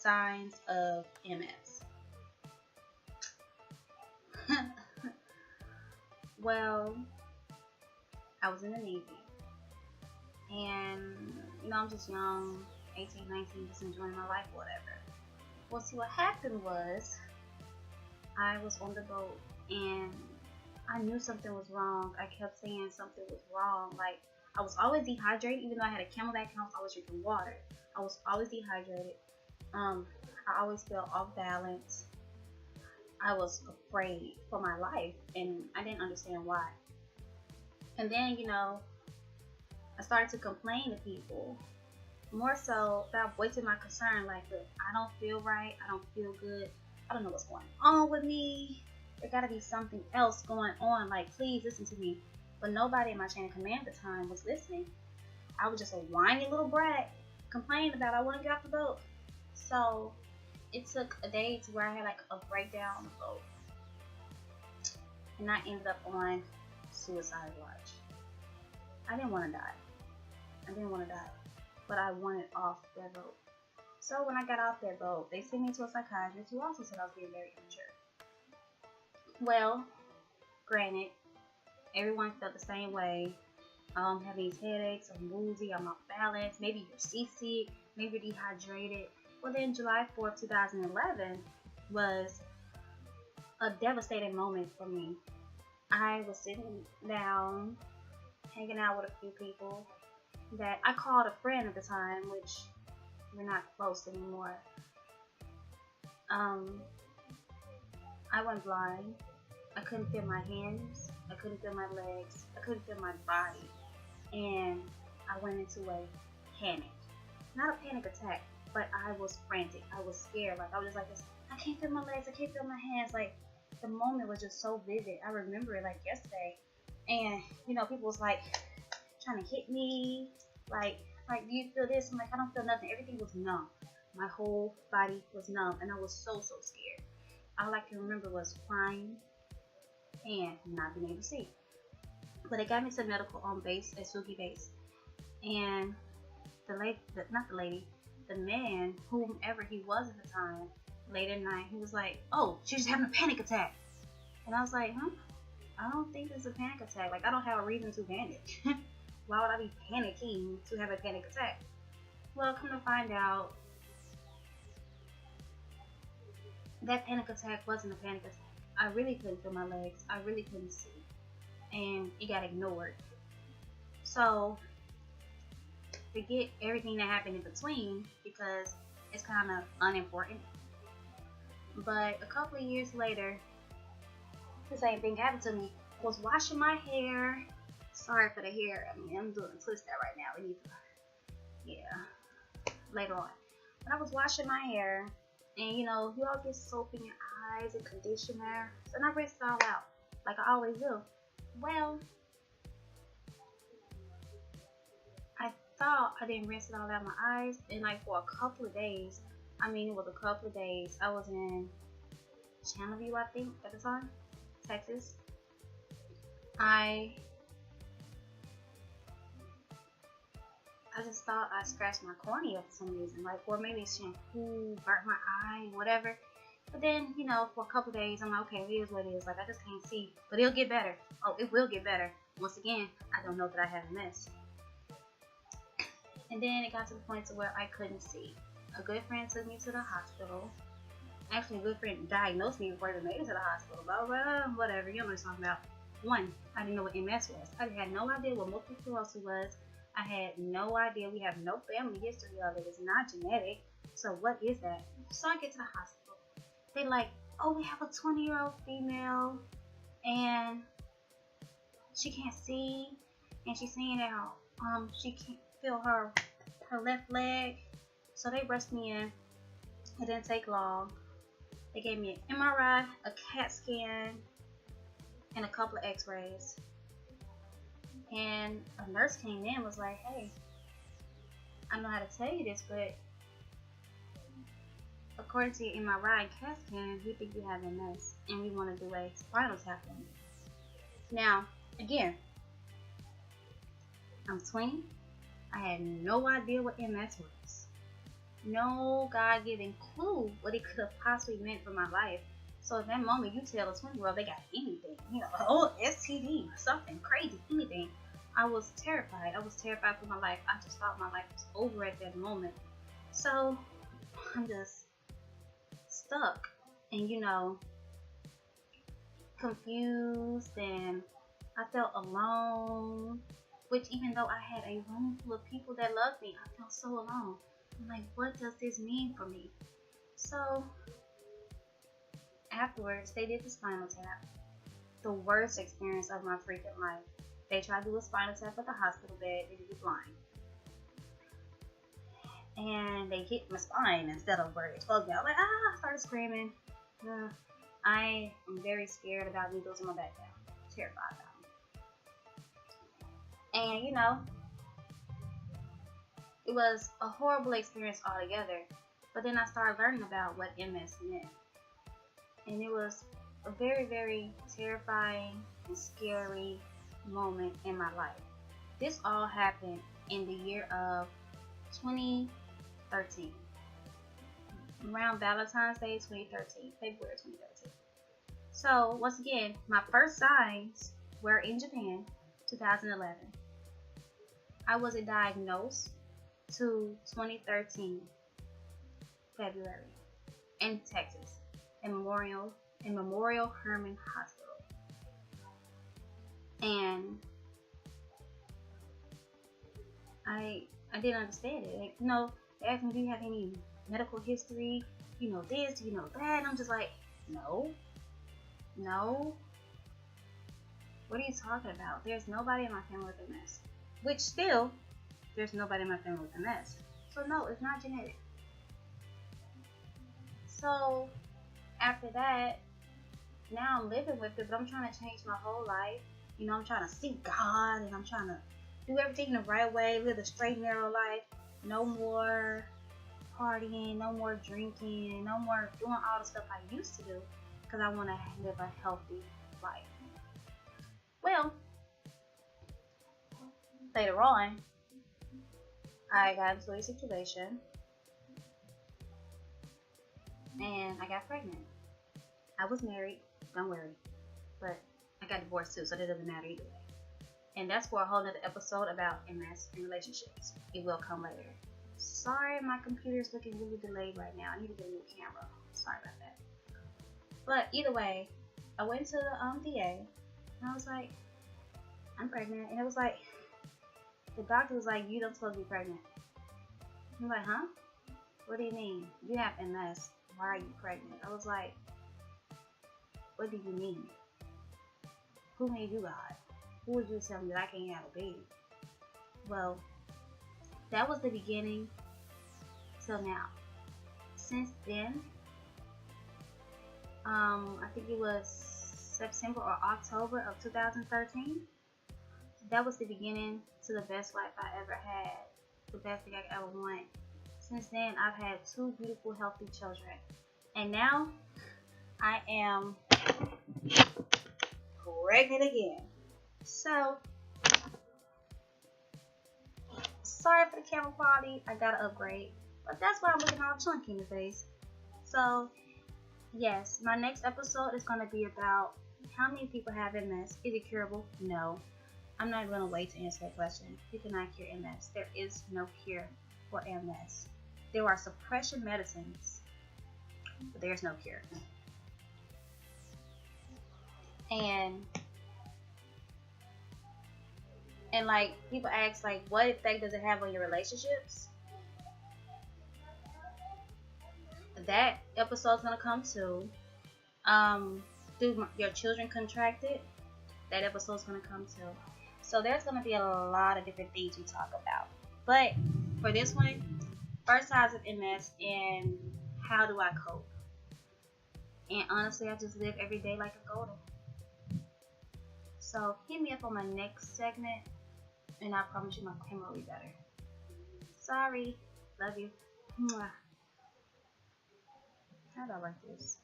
signs of MS. Well, I was in the Navy, and I'm just young, 18, 19, just enjoying my life, whatever. Well, see, what happened was I was on the boat, and I knew something was wrong. I kept saying something was wrong. Like, I was always dehydrated, even though I had a Camelback and I was always drinking water. I was always dehydrated. I always felt off balance. I was afraid for my life, and I didn't understand why. And then, I started to complain to people. More so, that voicing my concern, like, look, I don't feel right. I don't feel good. I don't know what's going on with me. There gotta be something else going on. Like, please listen to me. But nobody in my chain of command at the time was listening. I was just a whiny little brat complaining about I want to get off the boat. So it took a day to where I had like a breakdown on the boat, and I ended up on suicide watch. I didn't want to die, but I wanted off that boat. So when I got off that boat, they sent me to a psychiatrist who also said I was being very immature. Well, granted, everyone felt the same way. Having these headaches, I'm woozy, I'm off balance, maybe you're seasick, maybe you're dehydrated. Well, then July 4th, 2011 was a devastating moment for me. I was sitting down, hanging out with a few people that I called a friend at the time, which we're not close anymore. I went blind. I couldn't feel my hands. I couldn't feel my legs. I couldn't feel my body. And I went into a panic. Not a panic attack, but I was frantic. I was scared. Like, I was just like this. I can't feel my legs. I can't feel my hands. Like, the moment was just so vivid. I remember it like yesterday. And, people was like trying to hit me. Like, do you feel this? I'm like, I don't feel nothing. Everything was numb. My whole body was numb. And I was so scared. All I can remember was crying and not being able to see. But they got me to medical on base at Suki Base. And the man, whomever he was at the time, late at night, he was like, oh, she's having a panic attack. And I was like, I don't think it's a panic attack. Like, I don't have a reason to panic. Why would I be panicking to have a panic attack? Well, come to find out, that panic attack wasn't a panic attack. I really couldn't feel my legs. I really couldn't see. And it got ignored. So, forget everything that happened in between because it's kind of unimportant. But a couple of years later, the same thing happened to me. I was washing my hair. Sorry for the hair. I mean, I'm doing a twist that right now. Later on. But I was washing my hair, and you all get soap in your eyes and conditioner. So I rinsed it all out, like I always do. Well, I thought I didn't rinse it all out of my eyes, and like for a couple of days, I was in Channelview, I think, at the time, Texas. I just thought I scratched my cornea for some reason, like, or maybe shampoo burnt my eye, whatever. But then, for a couple days, I'm like, okay, it is what it is. Like, I just can't see, but it'll get better. Oh, it will get better. Once again, I don't know that I have MS. And then it got to the point to where I couldn't see. A good friend took me to the hospital. Actually, a good friend diagnosed me before I even made it to the hospital. Blah, blah, blah, whatever. You know what I'm talking about. One, I didn't know what MS was. I had no idea what multiple sclerosis was. I had no idea. We have no family history of it. It's not genetic. So what is that? So I get to the hospital. They like, oh, we have a 20-year-old female, and she can't see, and she's saying that she can't feel her left leg. So they rushed me in. It didn't take long. They gave me an MRI, a CAT scan, and a couple of X-rays. And a nurse came in and was like, hey, I don't know how to tell you this, but according to your MRI and CAT scan, we think you have MS, and we want to do a spinal tap on you. Now, again, I'm 20. I had no idea what MS was. no God-given clue what it could have possibly meant for my life. So at that moment, you tell the 20-year-old they got anything, oh, STD, something crazy, anything. I was terrified. I was terrified for my life. I just thought my life was over at that moment. So I'm just stuck and, confused, and I felt alone. Which, even though I had a room full of people that loved me, I felt so alone. I'm like, what does this mean for me? So afterwards, they did the spinal tap. The worst experience of my freaking life. They tried to do a spinal tap at the hospital bed. They did it blind. And they hit my spine instead of where it's supposed to be. I was like, I started screaming. I am very scared about needles in my back now. Terrified about them. And it was a horrible experience altogether. But then I started learning about what MS meant. And it was a very, very terrifying and scary moment in my life. This all happened in the year of 2013. Around Valentine's Day 2013, February 2013. So, once again, my first signs were in Japan, 2011. I wasn't diagnosed to 2013, February, in Texas, in Memorial Hermann Hospital. And I didn't understand it. Like, they asked me, do you have any medical history? This, that? And I'm just like, no. What are you talking about? There's nobody in my family with MS. Which still, there's nobody in my family with MS. So no, it's not genetic. So after that, now I'm living with it, but I'm trying to change my whole life. I'm trying to seek God, and I'm trying to do everything the right way, live a straight, narrow life. No more partying, no more drinking, no more doing all the stuff I used to do, because I want to live a healthy life. Well, later on, I got into a situation, and I got pregnant. I was married, don't worry, but I got divorced too, so that doesn't matter either way. And that's for a whole other episode about MS and relationships. It will come later. Sorry, my computer's looking really delayed right now. I need to get a new camera. Sorry about that. But either way, I went to the VA, and I was like, I'm pregnant. And it was like, the doctor was like, you don't supposed to be pregnant. I'm like, huh? What do you mean? You have MS. Why are you pregnant? I was like, what do you mean? Who made you God? Who would you tell me that I can't have a baby? Well, that was the beginning till now. Since then, I think it was September or October of 2013. That was the beginning to the best life I ever had. The best thing I could ever want. Since then, I've had 2 beautiful, healthy children. And now, I am pregnant again. So, sorry for the camera quality. I gotta upgrade. But that's why I'm looking all chunky in the face. So, yes, my next episode is going to be about how many people have MS. Is it curable? No. I'm not going to wait to answer that question. You cannot cure MS. There is no cure for MS. There are suppression medicines, but there's no cure. And like, people ask, like, what effect does it have on your relationships? That episode's gonna come too. Do your children contract it? That episode's gonna come too. So there's gonna be a lot of different things we talk about. But for this one, first signs of MS and how do I cope? And honestly, I just live every day like a golden. So hit me up on my next segment, and I promise you my camera will be better. Sorry. Love you. Mwah. How do I like this?